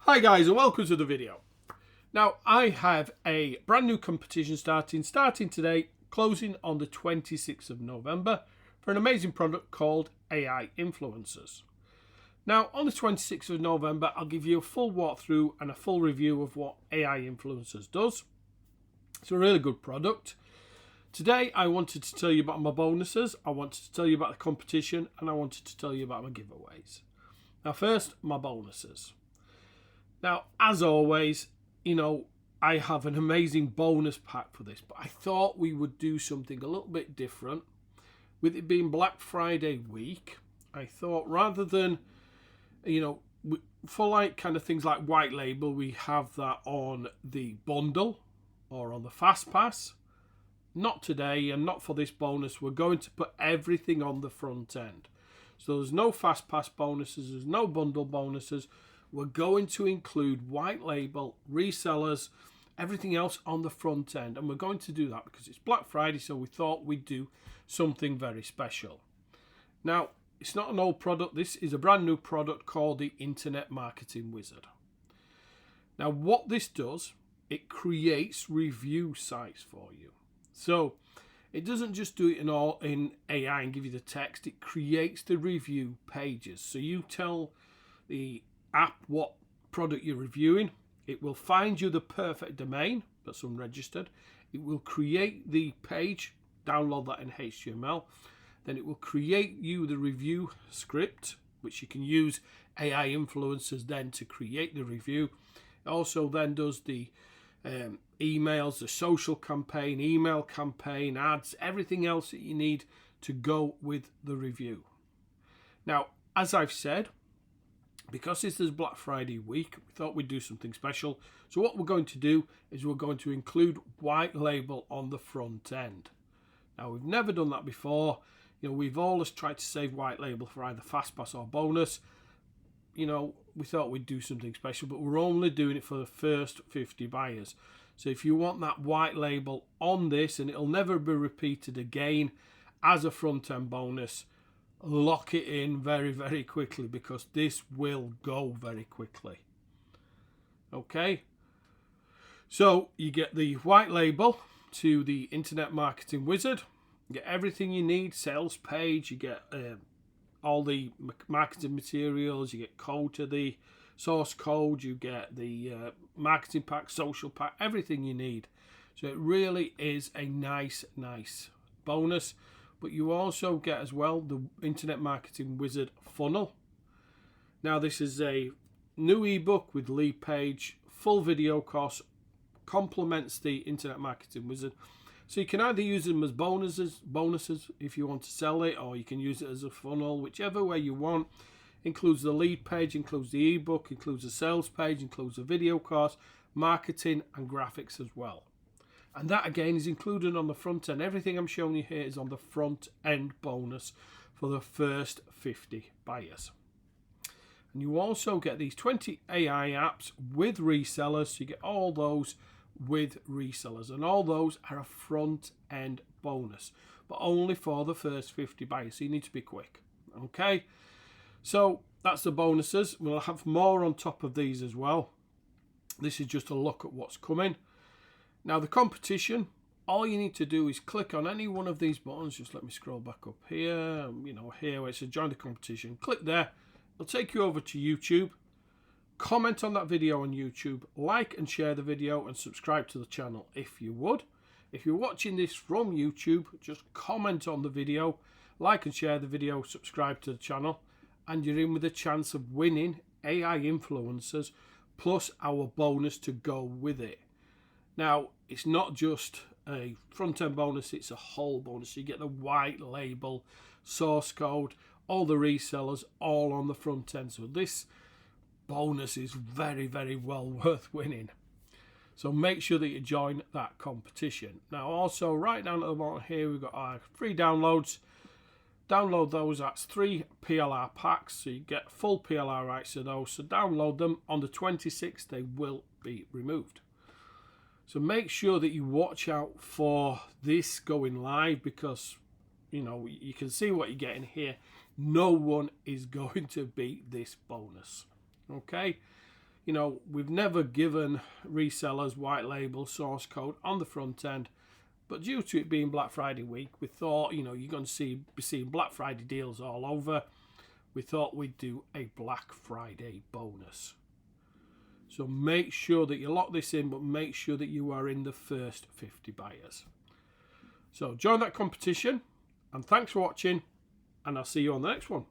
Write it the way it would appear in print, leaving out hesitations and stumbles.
Hi guys, and welcome to the video. Now I have a brand new competition starting today, closing on the 26th of November for an amazing product called AIInfluencers. Now on the 26th of November I'll give you a full walkthrough and a full review of what AIInfluencers does. It's a really good product. Today I wanted to tell you about my bonuses, I wanted to tell you about the competition, and I wanted to tell you about my giveaways. Now first, my bonuses. Now, as always, I have an amazing bonus pack for this, but I thought we would do something a little bit different. With it being Black Friday week, I thought rather than, for like kind of things like white label, we have that on the bundle or on the fast pass. Not today and not for this bonus. We're going to put everything on the front end. So there's no fast pass bonuses, there's no bundle bonuses. We're going to include white label, resellers, everything else on the front end. And we're going to do that because it's Black Friday, so we thought we'd do something very special. Now, it's not an old product. This is a brand new product called the Internet Marketing Wizard. Now, what this does, it creates review sites for you. So, it doesn't just do it in AI and give you the text. It creates the review pages. So you tell the app what product you're reviewing. It will find you the perfect domain that's unregistered. It will create the page, download that in HTML. Then it will create you the review script, which you can use AIInfluencers then to create the review. It also then does the emails, the social campaign, email campaign, ads, everything else that you need to go with the review. Now, as I've said, because this is Black Friday week, we thought we'd do something special. So what we're going to do is we're going to include white label on the front end. Now, we've never done that before. We've always tried to save white label for either fast pass or bonus. We thought we'd do something special, but we're only doing it for the first 50 buyers. So if you want that white label on this, and it'll never be repeated again as a front end bonus, lock it in very, very quickly because this will go very quickly. Okay, so you get the white label to the Internet Marketing Wizard. You get everything you need, sales page, you get all the marketing materials, you get code to the source code, you get the marketing pack, social pack, everything you need. So it really is a nice bonus. But you also get as well the Internet Marketing Wizard funnel. Now this is a new ebook with lead page, full video course, complements the Internet Marketing Wizard. So you can either use them as bonuses if you want to sell it, or you can use it as a funnel, whichever way you want. Includes the lead page, includes the ebook, includes the sales page, includes the video course, marketing and graphics as well. And that again is included on the front end. Everything I'm showing you here is on the front end bonus for the first 50 buyers. And you also get these 20 AI apps with resellers. So you get all those with resellers. And all those are a front end bonus, but only for the first 50 buyers. So you need to be quick. Okay. So that's the bonuses. We'll have more on top of these as well. This is just a look at what's coming. Now the competition, all you need to do is click on any one of these buttons. Just let me scroll back up here, here where it says join the competition. Click there. It'll take you over to YouTube. Comment on that video on YouTube. Like and share the video and subscribe to the channel if you would. If you're watching this from YouTube, just comment on the video, like and share the video, subscribe to the channel, and you're in with a chance of winning AIInfluencers plus our bonus to go with it. Now, it's not just a front-end bonus, it's a whole bonus. So you get the white label, source code, all the resellers, all on the front end. So this bonus is very, very well worth winning. So make sure that you join that competition. Now, also, right down at the bottom here, we've got our free downloads. Download those, that's 3 PLR packs. So you get full PLR rights to those. So download them. On the 26th, they will be removed. So make sure that you watch out for this going live because, you can see what you're getting here. No one is going to beat this bonus. Okay? You know, we've never given resellers white label source code on the front end, but due to it being Black Friday week, we thought, you know, you're going to be seeing Black Friday deals all over. We thought we'd do a Black Friday bonus. So make sure that you lock this in, but make sure that you are in the first 50 buyers. So join that competition, and thanks for watching, and I'll see you on the next one.